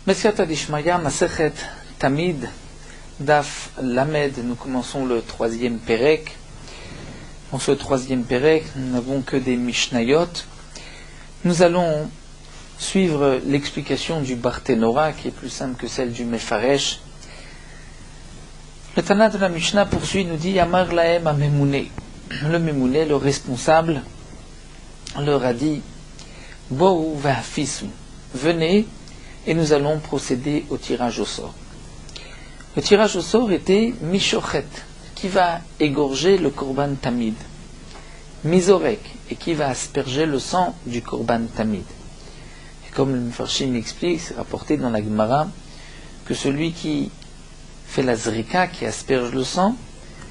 Mesiata Dishmaya, Masechet Tamid, Daf Lamed, nous commençons le troisième Perek. Dans ce troisième Perek, nous n'avons que des Mishnayot. Nous allons suivre l'explication du Barthénora, qui est plus simple que celle du Mefaresh. Le Tana de la Mishnah poursuit, nous dit Amar Lahem Amemouné. Le Memouné, le responsable, leur a dit Bo'u va'afisu, venez et nous allons procéder au tirage au sort. Le tirage au sort était Mishochet, qui va égorger le Korban Tamid, Mizorek, et qui va asperger le sang du Korban Tamid. Et comme le Mefarshim explique, c'est rapporté dans la Gemara que celui qui fait la zrika, qui asperge le sang,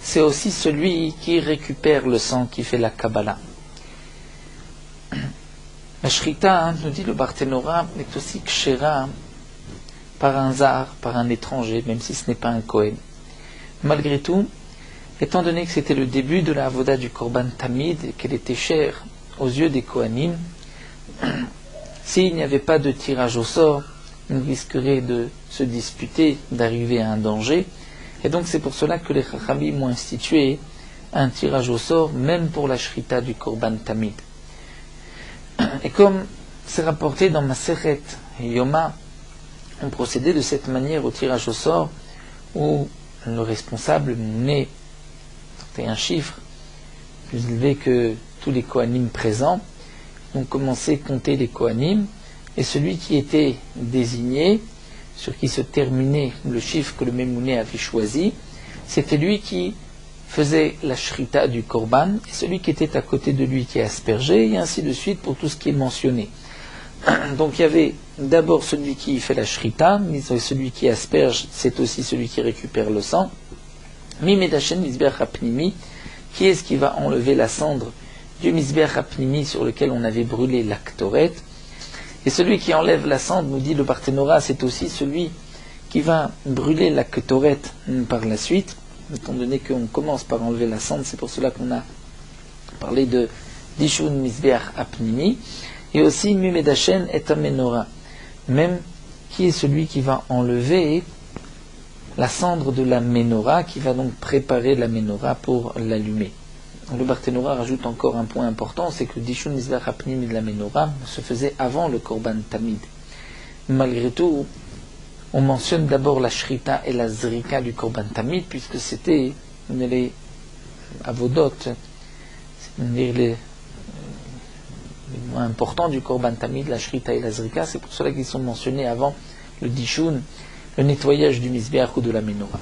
c'est aussi celui qui récupère le sang, qui fait la Kabbalah. La shrita, nous dit le Barthénora, est aussi kshera par un zar, par un étranger, même si ce n'est pas un Kohen. Malgré tout, étant donné que c'était le début de la avoda du Korban Tamid et qu'elle était chère aux yeux des Kohanim, s'il n'y avait pas de tirage au sort, on risquerait de se disputer, d'arriver à un danger. Et donc c'est pour cela que les Chachamim ont institué un tirage au sort, même pour la shrita du Korban Tamid. Et comme c'est rapporté dans Masechet Yoma, on procédait de cette manière au tirage au sort, où le responsable menait un chiffre plus élevé que tous les Kohanim présents. On commençait à compter les Kohanim, et celui qui était désigné, sur qui se terminait le chiffre que le Memouné avait choisi, c'était lui qui faisait la shrita du Korban, et celui qui était à côté de lui qui aspergeait, et ainsi de suite pour tout ce qui est mentionné. Donc il y avait d'abord celui qui fait la shrita, mais celui qui asperge, c'est aussi celui qui récupère le sang. Mimedashen Mizbeach Hapnimi, qui est-ce qui va enlever la cendre du Mizbeach Hapnimi sur lequel on avait brûlé la Ktoret. Et celui qui enlève la cendre, nous dit le Barthénora, c'est aussi celui qui va brûler la Ktoret par la suite. Étant donné qu'on commence par enlever la cendre, c'est pour cela qu'on a parlé de Dishun Mizbeach Apnimi, et aussi Mimedashen et Amenora, même qui est celui qui va enlever la cendre de la Ménorah, qui va donc préparer la Ménorah pour l'allumer. Le Barthénora rajoute encore un point important, c'est que le Dishun Mizbeach Apnimi de la Ménorah se faisait avant le Korban Tamid. Malgré tout, on mentionne d'abord la shrita et la zrika du Korban Tamid, puisque c'était les avodot, c'est-à-dire les moins importants du Korban Tamid, la shrita et la zrika. C'est pour cela qu'ils sont mentionnés avant le dishun, le nettoyage du Mizbeach ou de la Ménorah.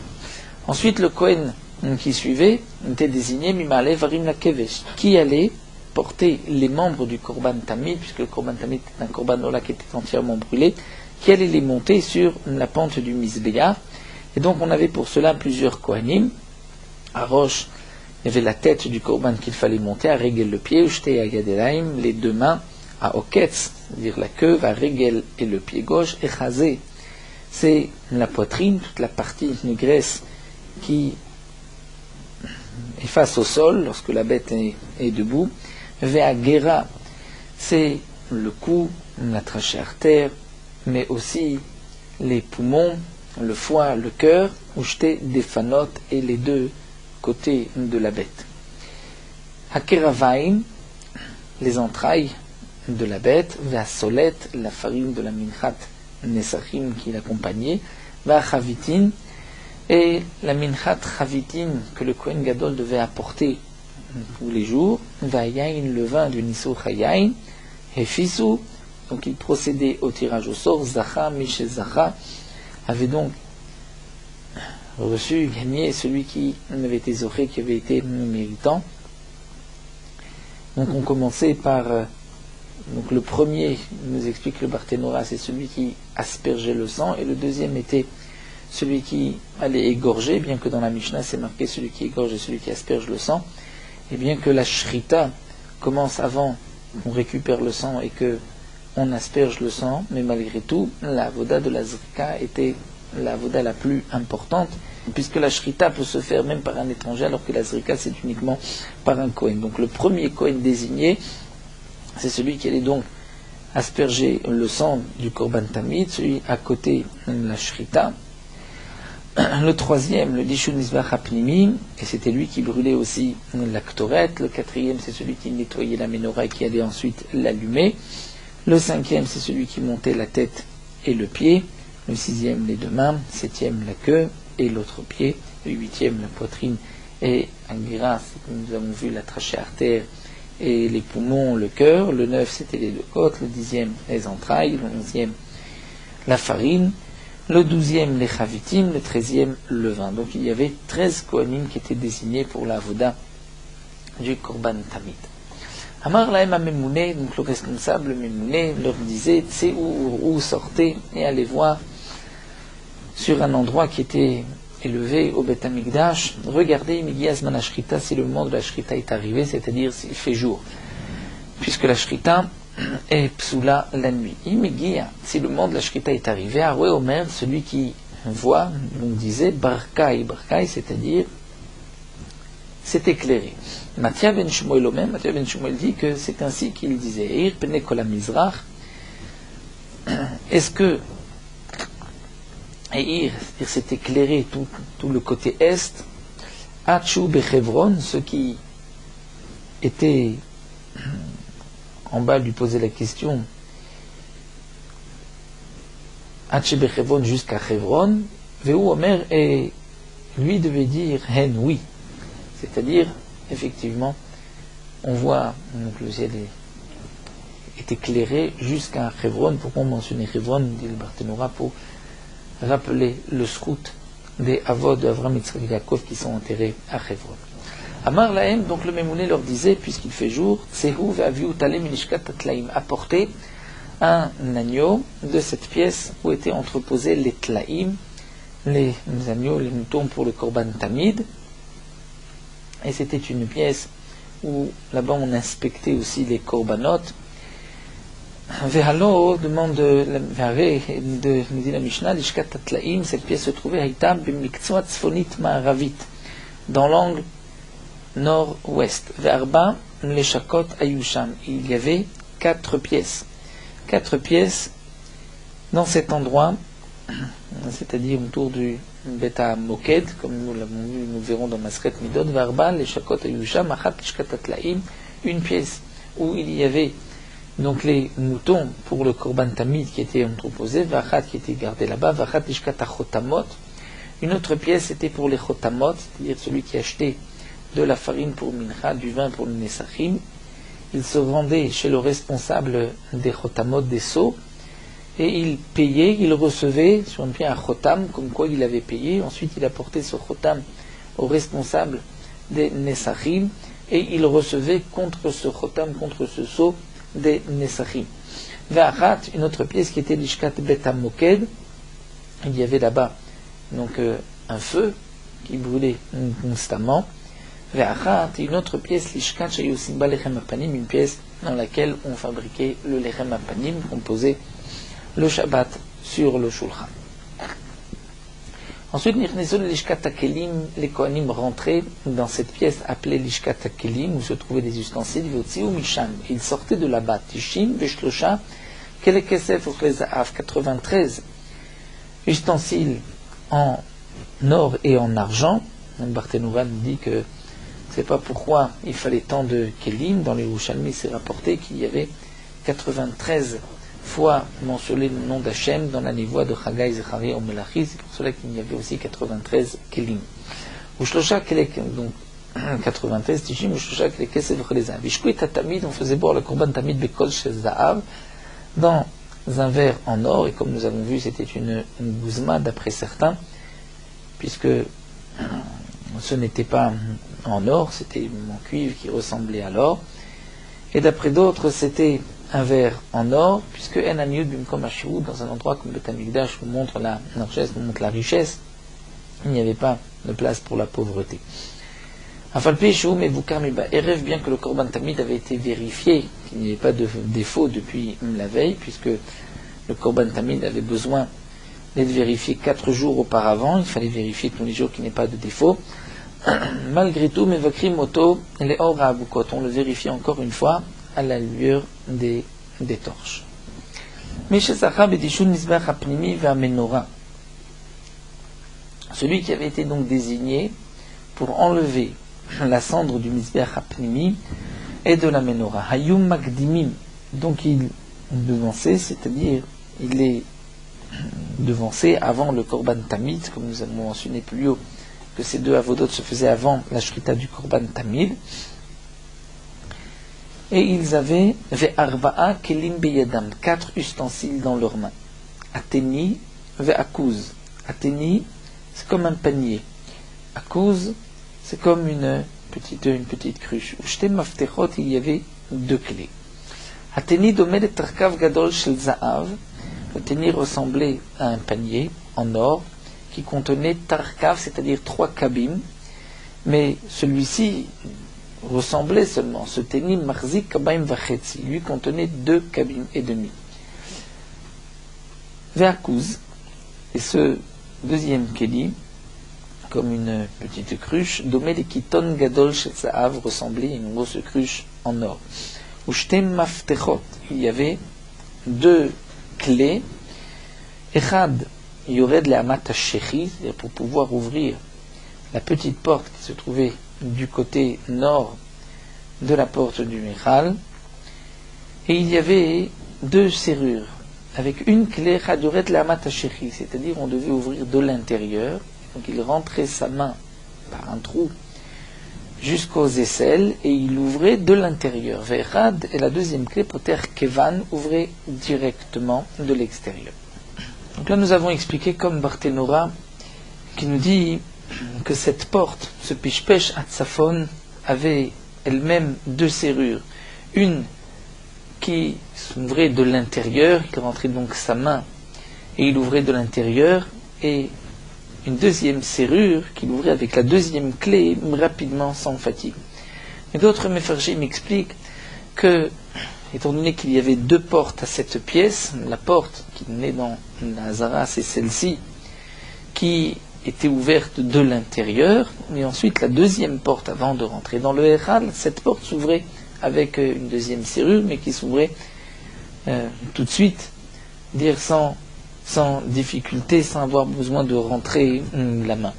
Ensuite, le Kohen qui suivait était désigné Mimale Varim la Kevesh, qui allait porter les membres du Korban Tamid, puisque le Korban Tamid est un Korban Ola qui était entièrement brûlé, qui allait les monter sur la pente du Mizbeach. Et donc on avait pour cela plusieurs Kohanim. À Roche, il y avait la tête du Korban qu'il fallait monter, à Regel le pied, Ushte à Yadelaim, les deux mains, à Oketz, c'est-à-dire la queue, à Regel et le pied gauche, et Chazé, c'est la poitrine, toute la partie négresse qui est face au sol lorsque la bête est debout. Vea Gera, c'est le cou, la trachée artère, mais aussi les poumons, le foie, le cœur, ou jeter des fanotes et les deux côtés de la bête. Hakeravaim, les entrailles de la bête, va solette, la farine de la minchat nesachim qui l'accompagnait, va chavitin, et la minchat chavitin que le Kohen Gadol devait apporter tous les jours, va yain, le vin du Nisso Chayain, et Fisou. Donc il procédait au tirage au sort. Zacha, Miché Zacha, avait donc reçu, gagné celui qui avait été zoré, qui avait été méritant. Donc on commençait par donc le premier, nous explique le Barthénora, c'est celui qui aspergeait le sang, et le deuxième était celui qui allait égorger, bien que dans la Mishnah c'est marqué celui qui égorge et celui qui asperge le sang, et bien que la shrita commence avant qu'on récupère le sang et que on asperge le sang, mais malgré tout, la avoda de la zrika était la avoda la plus importante, puisque la shrita peut se faire même par un étranger, alors que la zrika c'est uniquement par un Kohen. Donc le premier Kohen désigné, c'est celui qui allait donc asperger le sang du Korban Tamid, celui à côté de la Shrita. Le troisième, le Dishun Mizbach Apnimi, et c'était lui qui brûlait aussi la Ktoret. Le quatrième, c'est celui qui nettoyait la menorah et qui allait ensuite l'allumer. Le cinquième, c'est celui qui montait la tête et le pied. Le sixième, les deux mains. Septième, la queue et l'autre pied. Le huitième, la poitrine et Angira, comme nous avons vu, la trachée artère et les poumons, le cœur. Le 9, c'était les deux côtes. Le 10e, les entrailles. Le 11e, la farine. Le 12e, les chavitim. Le 13e, le vin. Donc il y avait 13 kohanim qui étaient désignés pour la avoda du Korban Tamid. Amar lahem ha-memouné, donc le responsable memouné, leur disait, c'est où sortez et allez voir sur un endroit qui était élevé au Beth Amikdash. Regardez, Migiaz man Ashrita, si le moment de la Shrita est arrivé, c'est-à-dire s'il fait jour, puisque la Shrita est psoula la nuit. Imigia, si le moment de la Shrita est arrivé, Aroué Omer, celui qui voit, on disait Barkai, c'est-à-dire c'est éclairé. Matthias ben Shmuel dit que c'est ainsi qu'il disait. Ir pene kol hamizrach. Est-ce que Ir, c'est-à-dire c'est éclairé tout le côté est. Hachu bechevron, ceux qui étaient en bas lui posaient la question. Hachu bechevron jusqu'à Chevron. Veu Omer, et lui devait dire hen, oui. C'est-à-dire, effectivement, on voit donc le ciel est éclairé jusqu'à Chevron. Pourquoi on mentionnait Chevron, dit le Barthénora, pour rappeler le srout des avot de Avram, Yitzchak et Yaakov qui sont enterrés à Chevron. Amar Lahem, donc le Memouné leur disait, puisqu'il fait jour, Tsehu ve'aviu talem minishkat atlaim, apportez un agneau de cette pièce où étaient entreposés les tlaim, les agneaux, les moutons pour le Korban Tamid. Et c'était une pièce où là-bas on inspectait aussi les korbanot. Vehalo demande nous dit la Mishnah, l'ishkat atlaim, cette pièce se trouvait haïta b'miktsua tzfonit ma'aravit, dans l'angle nord-ouest. Ve'arba l'eshakot ayusham, il y avait 4 pièces. 4 pièces dans cet endroit, c'est-à-dire autour du Beta Moked, comme nous l'avons vu, nous verrons dans Masret Midot, Varba, les Shakot Ayusham, Achat Lishkat Atlaim, une pièce où il y avait donc les moutons pour le Korban Tamid qui étaient entreposés, Vachat qui était gardé là-bas, Vachat Lishkat Achotamot, une autre pièce était pour les Chotamot, c'est-à-dire celui qui achetait de la farine pour Mincha, du vin pour le Nesachim. Il se rendait chez le responsable des Chotamot, des sceaux, et il payait, il recevait sur une pierre un chotam, comme quoi il avait payé. Ensuite, il apportait ce chotam au responsable des Nesachim, et il recevait contre ce chotam, contre ce sceau, des Nesachim. Ve'achat, une autre pièce qui était l'ishkat beta moked. Il y avait là-bas donc un feu qui brûlait constamment. Ve'achat, une autre pièce l'ishkat shayosimba lechem apanim, une pièce dans laquelle on fabriquait le lechem apanim, composé le Shabbat sur le Shulchan. Ensuite, les Kohanim rentraient dans cette pièce appelée l'Ishkat HaKelim, où se trouvaient des ustensiles, ils sortaient de là-bas, Tishim, Veshlosha, Kelekesef, Uchlezaaf, 93 ustensiles en or et en argent. Barthénouva nous dit que c'est pas pourquoi il fallait tant de Kelim. Dans les Yerushalmi, c'est rapporté qu'il y avait 93 fois mentionné le nom d'Hachem dans la névoie de Chagai, Zecharia ou Melachi. C'est pour cela qu'il y avait aussi 93 Kelim. Ushlosha Kelek, donc 93 Tishim, Ushlosha Kelek Kesef Chelezah. Vishkuit Tamid, on faisait boire le Korban Tamid Bekol Shezahav dans un verre en or, et comme nous avons vu, c'était une gouzma d'après certains, puisque ce n'était pas en or, c'était en cuivre qui ressemblait à l'or, et d'après d'autres, c'était un verre en or, puisque en aniud bimkom hashirut, dans un endroit comme le Tamikdash où montre la richesse, où montre la richesse, il n'y avait pas de place pour la pauvreté. Afalpi shu mevukar miba erev, bien que le Korban Tamid avait été vérifié, qu'il n'y avait pas de défaut depuis la veille, puisque le Korban Tamid avait besoin d'être vérifié 4 jours auparavant, il fallait vérifier tous les jours qu'il n'y ait pas de défaut. Malgré tout, mevakrim moto les or abukot, on le vérifie encore une fois à la lueur des torches. Mais chez Zachar Bedishun Mizbeach Apnimi Ve'amenora, celui qui avait été donc désigné pour enlever la cendre du Mizbeach Apnimi et de la Menorah. Hayum Magdimim, donc il devançait, c'est-à-dire il est devancé avant le Korban Tamid, comme nous avons mentionné plus haut, que ces deux avodot se faisaient avant la shrita du Korban Tamid. Et ils avaient ve'arba'a kelim beyadam, 4 ustensiles dans leurs mains. Ateni ve'akuz. Ateni, c'est comme un panier. Akuz, c'est comme une petite cruche. Ushtem maftechot, il y avait 2 clés. Ateni domed tarkav gadol shel za'av. Ateni ressemblait à un panier en or qui contenait tarkav, c'est-à-dire 3 cabines. Mais celui-ci ressemblait seulement. Ce teni marzik kabaim vachetzi, lui contenait 2 cabines et demi. Ve'akuz, et ce deuxième keli, comme une petite cruche, domé les kiton gadol shel za'av, ressemblait à une grosse cruche en or. Ushtem maftechot, il y avait 2 clés. Echad yored le'amat hashchechi, c'est-à-dire pour pouvoir ouvrir la petite porte qui se trouvait du côté nord de la porte du Mechal, et il y avait 2 serrures avec une clé, c'est-à-dire on devait ouvrir de l'intérieur, donc il rentrait sa main par un trou jusqu'aux aisselles et il ouvrait de l'intérieur. Ve'echad, et la deuxième clé, poter kevan, ouvrait directement de l'extérieur. Donc là nous avons expliqué comme Barthénora qui nous dit que cette porte, ce pishpesh atzafon, avait elle-même 2 serrures. Une qui s'ouvrait de l'intérieur, il rentrait donc sa main et il ouvrait de l'intérieur, et une deuxième serrure qu'il ouvrait avec la deuxième clé rapidement, sans fatigue. Mais d'autres mefarshim m'expliquent que, étant donné qu'il y avait 2 portes à cette pièce, la porte qui donnait dans la Hazara, c'est celle-ci, qui était ouverte de l'intérieur, mais ensuite la deuxième porte, avant de rentrer dans le Echal, cette porte s'ouvrait avec une deuxième serrure, mais qui s'ouvrait tout de suite, dire sans difficulté, sans avoir besoin de rentrer la main.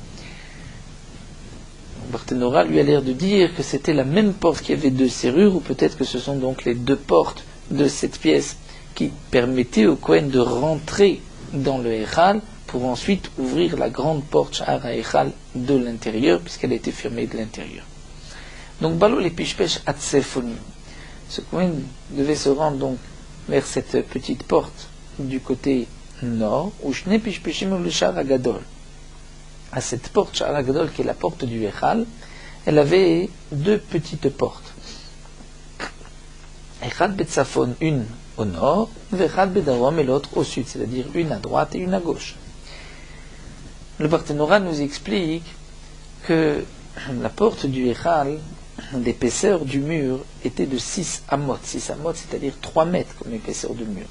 Barthénora lui a l'air de dire que c'était la même porte qui avait 2 serrures, ou peut-être que ce sont donc les 2 portes de cette pièce qui permettaient au Kohen de rentrer dans le Echal pour ensuite ouvrir la grande porte Sha'ar HaEchal de l'intérieur, puisqu'elle était fermée de l'intérieur. Donc Balo les pishpesh atzefoni. Ce Kohen devait se rendre donc vers cette petite porte du côté nord, où Shne pishpeshim le Sha'ar HaGadol. À cette porte Sha'ar HaGadol, qui est la porte du Echal, elle avait 2 petites portes. Echad betzafon, une au nord, vechad bedarom, et l'autre au sud, c'est-à-dire une à droite et une à gauche. Le Barthénora nous explique que la porte du Echal, l'épaisseur du mur était de 6 amot. 6 amot, c'est-à-dire 3 mètres comme épaisseur du mur.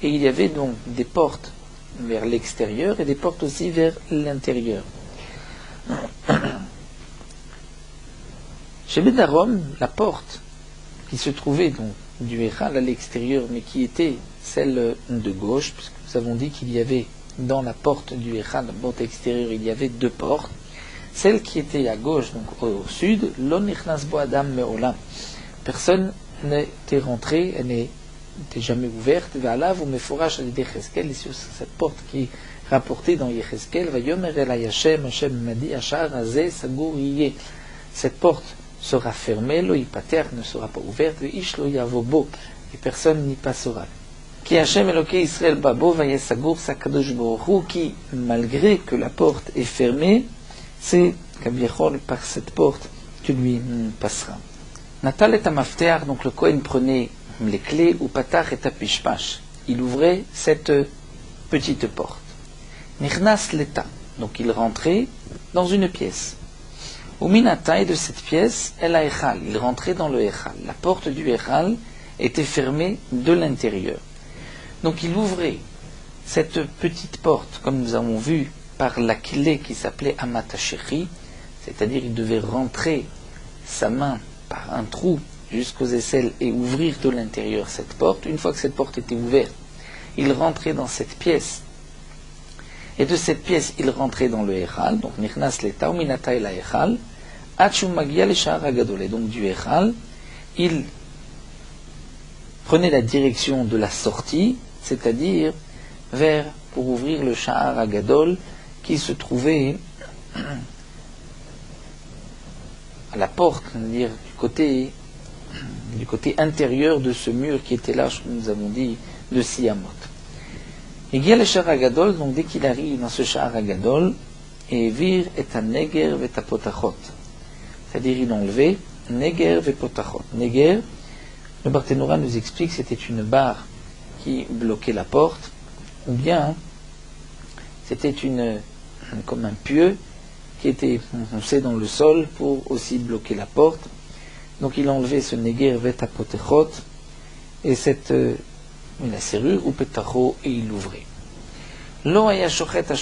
Et il y avait donc des portes vers l'extérieur et des portes aussi vers l'intérieur. Chez Bedarom, la porte qui se trouvait donc du Echal à l'extérieur, mais qui était celle de gauche, puisque nous avons dit qu'il y avait dans la porte du Echal, la porte extérieure, il y avait 2 portes. Celle qui était à gauche, donc au sud, Lo nichnas bo adam me'olam. Personne n'était rentré, elle n'était jamais ouverte. Ve'alav u'meforash al-yedei Yecheskel, et sur cette porte qui est rapportée dans Yecheskel, Vayomer elai Hashem, Hashem m'a dit, Ashar hazeh sagur yeh. Cette porte sera fermée, lo yipater, ne sera pas ouverte, ve'ish lo yavobo, et personne n'y passera. Qui Hashem Elokei Israël babo vayeh sagur sakadosh baruch hu, qui, malgré que la porte est fermée, c'est Kabiachol par cette porte que lui passera. Natal et Amaftear, donc le Kohen prenait les clés, ou Patach et Apishpash. Il ouvrait cette petite porte. Nichnas l'État, donc il rentrait dans une pièce. Au Minata, et de cette pièce, El Echal, il rentrait dans le Echal. La porte du Echal était fermée de l'intérieur. Donc il ouvrait cette petite porte, comme nous avons vu, par la clé qui s'appelait Amatasheri, c'est-à-dire il devait rentrer sa main par un trou jusqu'aux aisselles et ouvrir de l'intérieur cette porte. Une fois que cette porte était ouverte, il rentrait dans cette pièce. Et de cette pièce, il rentrait dans le Echal, donc Nichnas Leta, Minata el Echal, Achu Magia le Sha'ar Hagadol. Et donc du Echal, il prenait la direction de la sortie, c'est-à-dire pour ouvrir le Sha'ar Hagadol qui se trouvait à la porte, c'est-à-dire du côté intérieur de ce mur qui était là, nous avons dit, de Siyamot. Et Gia le Sha'ar Hagadol, donc dès qu'il arrive dans ce Sha'ar Hagadol, et vir et un Neger et un Potachot. C'est-à-dire il enlevait Neger et Potachot. Neger, le Barthénora nous explique que c'était une barre qui bloquait la porte, ou bien c'était comme un pieu qui était enfoncé dans le sol pour aussi bloquer la porte. Donc il enlevait ce Neger et un Potachot, et la serrure, ou petacho, et il l'ouvrait. Lo haya shochet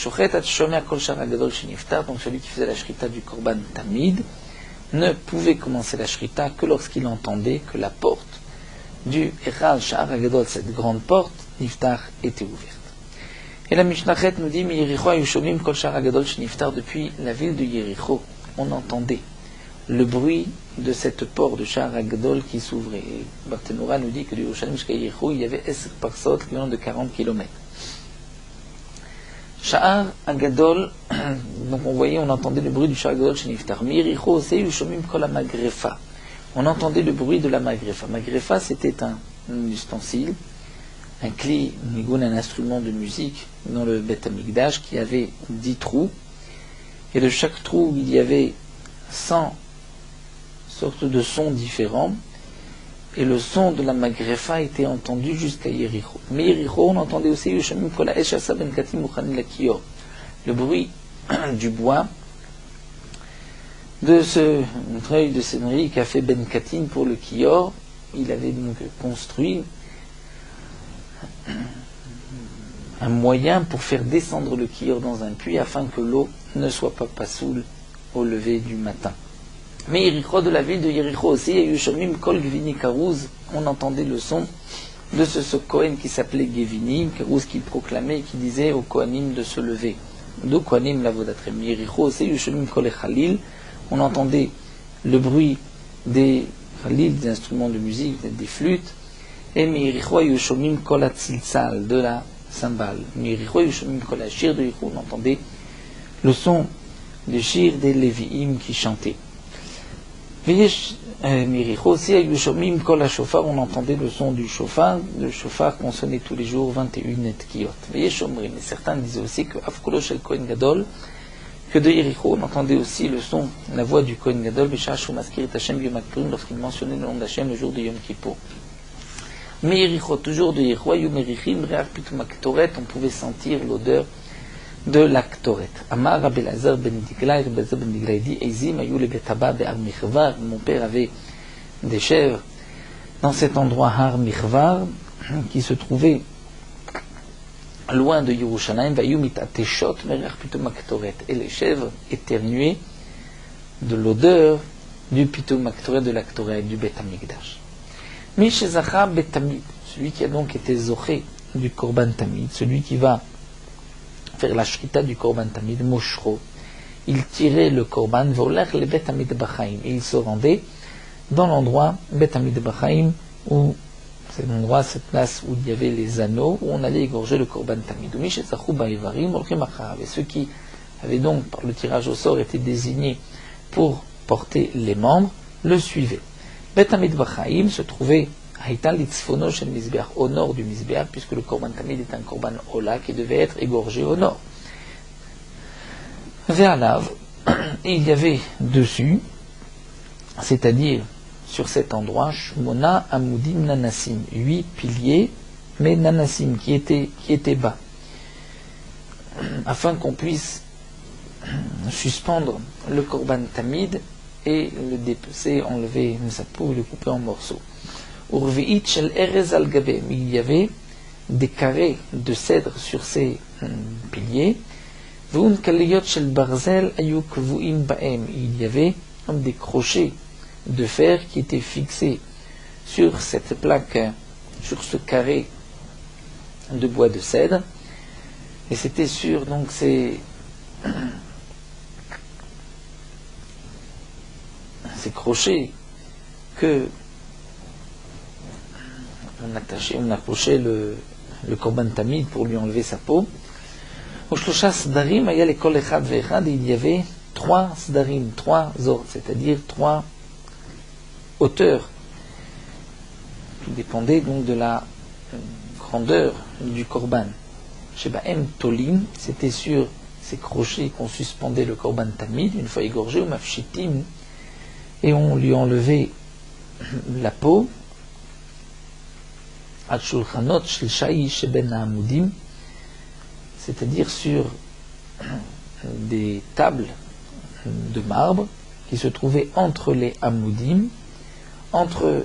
shomea kol sha'ar hagadol sheniftar, donc celui qui faisait la shrita du korban tamid, ne pouvait commencer la shrita que lorsqu'il entendait que la porte du Echal Sha'ar Hagadol, cette grande porte, niftar, était ouverte. Et la Mishnachet nous dit, mi Yericho ayushomim kol sha'ar hagadol sheniftar, depuis la ville de Yericho, on entendait le bruit de cette porte de Sha'ar Hagadol qui s'ouvrait. Et Barthénora nous dit que de Yerushalayim jusqu'à Yericho, il y avait 10 parsot, l'équivalent de 40 km. Sha'ar Hagadol, donc on entendait le bruit du Sha'ar Hagadol chez Niftar. Mi Yericho aussi yushomim kol ha-magrefa. On entendait le bruit de la magrefa. Magrefa, c'était un ustensile, un kli, un instrument de musique dans le Beth Amikdash qui avait 10 trous. Et de chaque trou, il y avait 100 sortes de sons différents, et le son de la magrefa était entendu jusqu'à Yericho. Mais Yericho, on entendait aussi le bruit du bois de ce treuil de Sénri qu'a fait Ben Katin pour le Kior. Il avait donc construit un moyen pour faire descendre le Kior dans un puits afin que l'eau ne soit pas passoule au lever du matin. Mais Yericho, de la ville de Yericho aussi, et Yushomim Kol Gvini Karouz, on entendait le son de ce Kohen qui s'appelait Gevini, Karouz qui proclamait et qui disait aux Kohanim de se lever. De Kohanim Lavodatrem. Yericho aussi, Yushomim Kol Echalil, on entendait le bruit des Khalil, des instruments de musique, des flûtes, et Yericho Yushomim Kol Atzilzal, de la cymbale. Yericho Yushomim Kol Ashir, de Yericho, on entendait le son du shir des Lévi'im qui chantaient. Miricho aussi, avec le shomim kol ha-shofar, on entendait le son du shofar qu'on sonnait tous les jours, 21 etkiyot. Mais certains disaient aussi que Afkolo shel Kohen Gadol, que de Yericho, on entendait aussi le son, la voix du Kohen Gadol, B'sha'ashu maskirit Hashem Yom Kippurim, lorsqu'il mentionnait le nom d'Hashem le jour de Yom Kippour. Mais Yericho, toujours de Yericho, Yom Erichim, Re'ach Pitum HaKtoret, on pouvait sentir l'odeur de l'Aktoret. Amar Rabbi Elazar ben Diglai, Rabbi Elazar ben Diglai dit, Ezim ayou le betaba de Har Michvar, mon père avait des chèvres dans cet endroit Har Michvar, qui se trouvait loin de Yerushalayim, vayou mitateshot merach pitum aktoret, et les chèvres éternuaient de l'odeur du pitum aktoret, de l'Aktoret, du Bet Hamikdash. Mishezacha betamid, celui qui a donc été zoché du Korban Tamid, celui qui va faire la shrita du Korban Tamid, Moshro, il tirait le Korban, volach le Bet Hamid Bachaim, et il se rendait dans l'endroit Bet Hamid Bachaim, où c'est l'endroit, cette place où il y avait les anneaux, où on allait égorger le Korban Tamid. Et ceux qui avaient donc, par le tirage au sort, été désignés pour porter les membres, le suivaient. Bet Hamid Bachaim se trouvait au nord du Mizbeach, puisque le Korban Tamid est un Korban Ola qui devait être égorgé au nord. Vers l'ave, il y avait dessus, c'est-à-dire sur cet endroit, Shmona Amudim Nanassim, 8 piliers, mais Nanassim, qui étaient bas, afin qu'on puisse suspendre le Korban Tamid et le dépecer, enlever sa peau et le couper en morceaux. Urveit shel erez al gabem, il y avait des carrés de cèdre sur ces piliers. V'un kaliyot shel barzel ayu kvuim baem, il y avait comme des crochets de fer qui étaient fixés sur cette plaque, sur ce carré de bois de cèdre, et c'était sur donc ces crochets que on accrochait le korban tamid pour lui enlever sa peau. Au shlosha sdarim, il y a les kol echad ve'echad, et il y avait 3 sdarim, 3 ordres, c'est-à-dire 3 hauteurs, qui dépendaient donc de la grandeur du korban. Shebahem tolim, c'était sur ces crochets qu'on suspendait le korban tamid, une fois égorgé, ou mafshitim, et on lui enlevait la peau, ad shulchanot shel shai sheben ha'amudim, c'est-à-dire sur des tables de marbre qui se trouvaient entre les hamudim, entre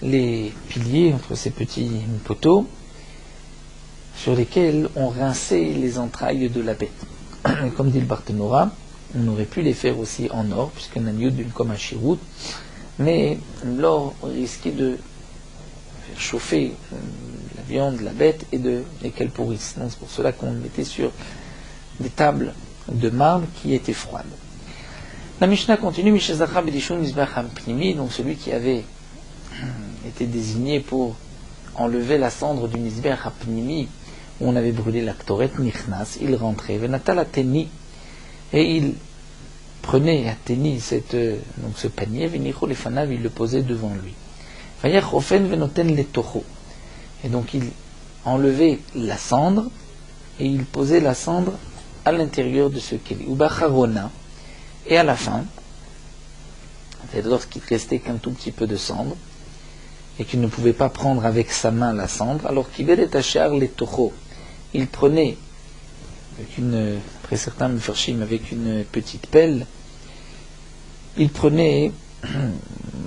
les piliers, entre ces petits poteaux, sur lesquels on rinçait les entrailles de la bête. Comme dit le Barthénora, on aurait pu les faire aussi en or, puisqu'un agneau d'une comme un chirout, mais l'or risquait de faire chauffer la viande, la bête, et qu'elle pourrisse. Donc c'est pour cela qu'on le mettait sur des tables de marbre qui étaient froides. La Mishnah continue, Mishezacha b'dishun mizbeach ha'pnimi, donc celui qui avait été désigné pour enlever la cendre du mizbeach ha'pnimi, où on avait brûlé la ktoret nichnas, il rentrait, venatal ateni, et il prenait ateni donc ce panier, venicho lefanav, il le posait devant lui. Vayach ofen venoten letocho, et donc il enlevait la cendre et il posait la cendre à l'intérieur de ce keli. Ubacharona, et à la fin, c'est-à-dire lorsqu'il restait qu'un tout petit peu de cendre et qu'il ne pouvait pas prendre avec sa main la cendre, alors qu'il était tachar letocho, il prenait après certains mefarshim, avec une petite pelle, il prenait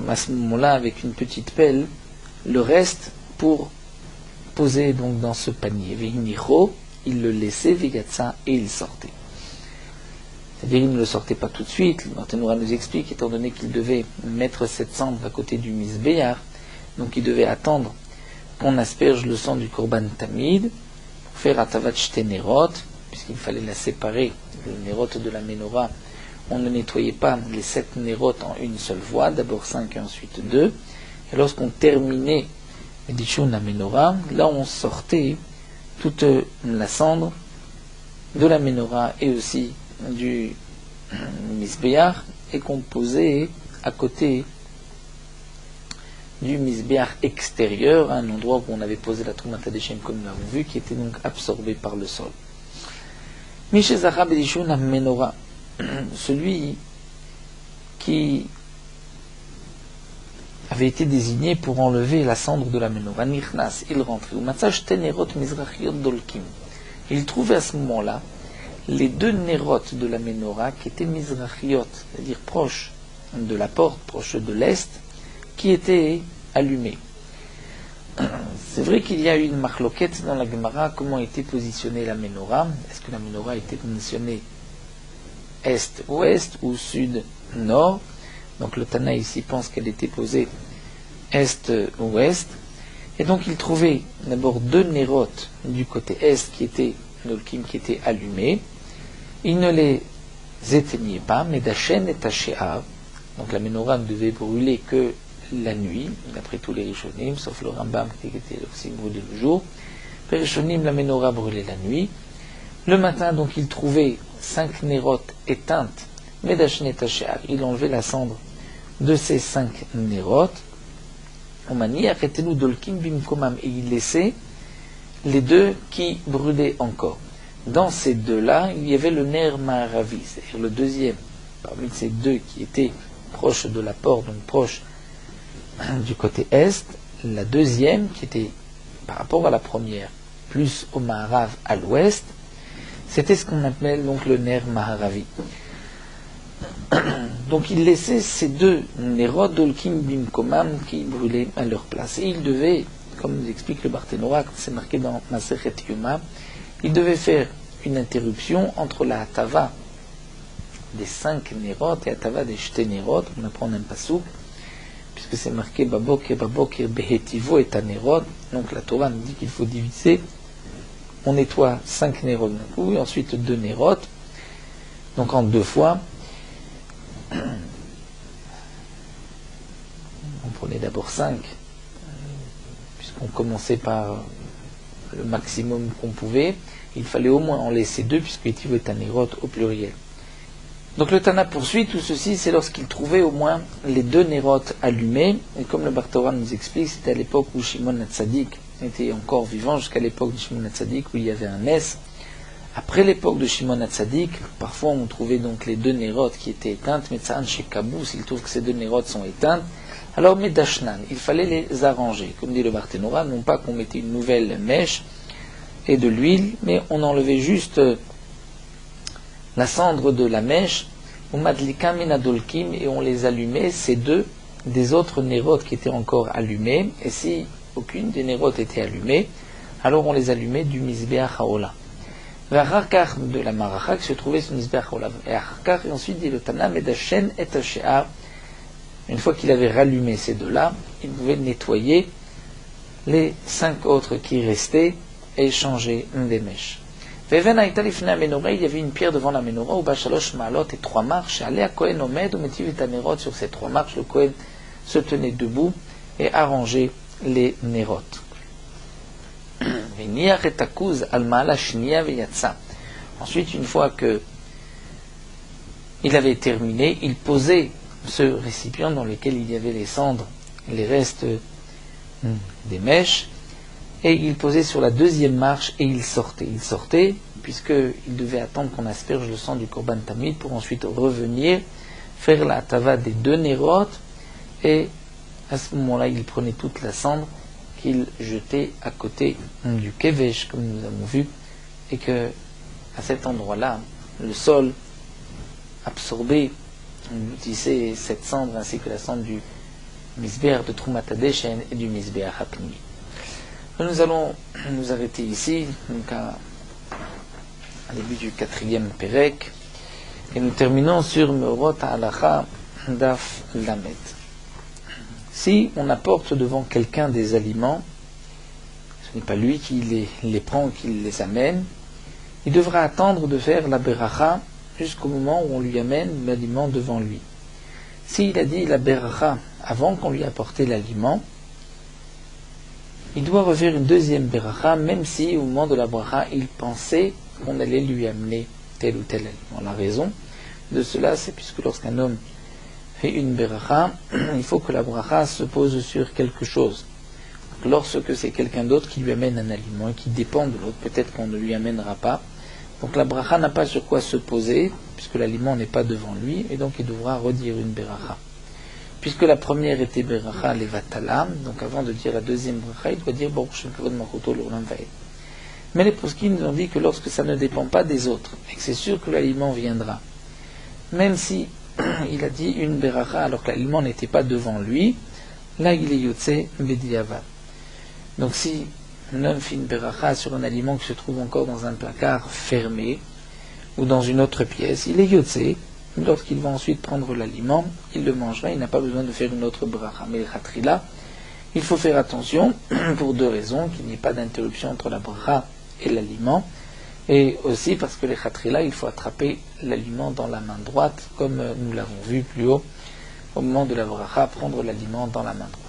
à ce moment-là avec une petite pelle le reste pour poser donc dans ce panier. Vehinicho, il le laissait, vegatsa, et il sortait. C'est-à-dire il ne le sortait pas tout de suite. Le Barthénora nous explique, étant donné qu'il devait mettre cette cendre à côté du misbéar, donc il devait attendre qu'on asperge le sang du korban tamid pour faire atavat shte nerot, puisqu'il fallait la séparer, le nerot de la menorah. On ne nettoyait pas les 7 nerot en une seule fois, d'abord 5 et ensuite 2. Et lorsqu'on terminait la menorah, là on sortait toute la cendre de la menorah et aussi du misbéar, et qu'on posait à côté du misbéar extérieur, un endroit où on avait posé la Troumat HaDeshem, comme nous l'avons vu, qui était donc absorbé par le sol. Mishezacha b'dishun ha-menorah, celui qui avait été désigné pour enlever la cendre de la menorah, nichnas, il rentrait. Il trouvait à ce moment-là les 2 nerot de la menorah qui étaient mizrachiot, c'est-à-dire proches de la porte, proches de l'est, qui étaient allumés. C'est vrai qu'il y a eu une marloquette dans la Gemara, comment était positionnée la menorah. Est-ce que la menorah était positionnée est-ouest ou sud-nord? Donc le Tana ici pense qu'elle était posée est-ouest. Et donc il trouvait d'abord 2 nérotes du côté est qui étaient allumés. Il ne les éteignait pas, mais d'Hachem et Tachéav. Donc la menorah ne devait brûler que la nuit, d'après tous les Rishonim, sauf le Rambam qui était aussi brûlé le jour. Les Rishonim, la menorah brûlait la nuit. Le matin, donc, il trouvait 5 nérotes éteintes, mais d'Hachem et Tachéav. Il enlevait la cendre de ces 5 nérotes. Et il laissait les 2 qui brûlaient encore. Dans ces 2-là, il y avait le ner maharavi, c'est-à-dire le deuxième, parmi ces 2 qui étaient proches de la porte, donc proches du côté est, la deuxième qui était par rapport à la première, plus au maharav à l'ouest, c'était ce qu'on appelle donc le ner maharavi. Donc il laissait ces 2 nerot dolkim bimkomam qui brûlaient à leur place. Et il devait, comme nous explique le Barthénora, c'est marqué dans Masechet Yoma, il devait faire une interruption entre la hatava des 5 nerot et la hatava des shte nerot, on apprend un passouk, puisque c'est marqué Babokir Behetivo et Anerot. Donc la Torah nous dit qu'il faut diviser. On nettoie 5 Nerot d'un coup, et ensuite 2 Nerot. Donc en 2 fois. On prenait d'abord 5, puisqu'on commençait par le maximum qu'on pouvait. Il fallait au moins en laisser 2, puisque Etivo est Anerot au pluriel. Donc le Tana poursuit, tout ceci, c'est lorsqu'il trouvait au moins les 2 nérotes allumés, et comme le Barthénorat nous explique, c'était à l'époque où Shimon HaTzadik était encore vivant, jusqu'à l'époque de Shimon HaTzadik où il y avait un Nes. Après l'époque de Shimon HaTzadik, parfois on trouvait donc les 2 nérotes qui étaient éteintes, mais Tza'an chez Kabou, s'il trouve que ces 2 nérotes sont éteintes, alors Medashnan, il fallait les arranger, comme dit le Barthénorat, non pas qu'on mettait une nouvelle mèche et de l'huile, mais on enlevait juste la cendre de la mèche, ou madlika minadolkim, et on les allumait, ces 2, des autres nérotes qui étaient encore allumées, et si aucune des nérotes était allumée, alors on les allumait du Mizbeach Haola. V'acharkar de la maracha qui se trouvait sur Mizbeach Haola. Et ensuite dit le Tana, Medashen et Tashéa, une fois qu'il avait rallumé ces 2-là, il pouvait nettoyer les 5 autres qui restaient et changer des mèches. Il y avait une pierre devant la menorah, où Bachalosh Maalot et 3 marches, et à Kohen Omed, où Metiv et Anerot, sur ces 3 marches, le Kohen se tenait debout et arrangeait les nérotes. Ensuite, une fois que il avait terminé, il posait ce récipient dans lequel il y avait les cendres, les restes des mèches, et il posait sur la 2e marche et il sortait. Il sortait puisqu'il devait attendre qu'on asperge le sang du Korban Tamid pour ensuite revenir, faire la tava des 2 nérotes, et à ce moment-là, il prenait toute la cendre qu'il jetait à côté du Kevesh, comme nous avons vu, et que à cet endroit-là, le sol absorbait, utilisait cette cendre ainsi que la cendre du Mizbeach de Trumat HaDeshen et du Mizbeach HaPnimi. Nous allons nous arrêter ici, donc à début du 4e Perek, et nous terminons sur Meorot HaHalacha Daf Lamed. Si on apporte devant quelqu'un des aliments, ce n'est pas lui qui les prend, qui les amène, il devra attendre de faire la beracha jusqu'au moment où on lui amène l'aliment devant lui. S'il a dit la beracha avant qu'on lui apporte l'aliment, il doit refaire une 2e beracha, même si au moment de la bracha, il pensait qu'on allait lui amener tel ou tel aliment. La raison de cela, c'est puisque lorsqu'un homme fait une beracha, il faut que la bracha se pose sur quelque chose. Donc, lorsque c'est quelqu'un d'autre qui lui amène un aliment et qui dépend de l'autre, peut-être qu'on ne lui amènera pas. Donc la bracha n'a pas sur quoi se poser, puisque l'aliment n'est pas devant lui, et donc il devra redire une beracha. Puisque la première était beracha levatala, donc avant de dire la 2e bracha, il doit dire Baruch Shem Kavod Malchuto Leolam Vaed. Mais les poskim nous ont dit que lorsque ça ne dépend pas des autres, et que c'est sûr que l'aliment viendra, même si il a dit une beracha alors que l'aliment n'était pas devant lui, là il est yotze bediavad. Donc si un homme fait une beracha sur un aliment qui se trouve encore dans un placard fermé ou dans une autre pièce, il est yotze. Lorsqu'il va ensuite prendre l'aliment, il le mangera, il n'a pas besoin de faire une autre beracha. Mais le khatrila, il faut faire attention pour 2 raisons, qu'il n'y ait pas d'interruption entre la beracha et l'aliment, et aussi parce que les khatrila, il faut attraper l'aliment dans la main droite, comme nous l'avons vu plus haut, au moment de la beracha, prendre l'aliment dans la main droite.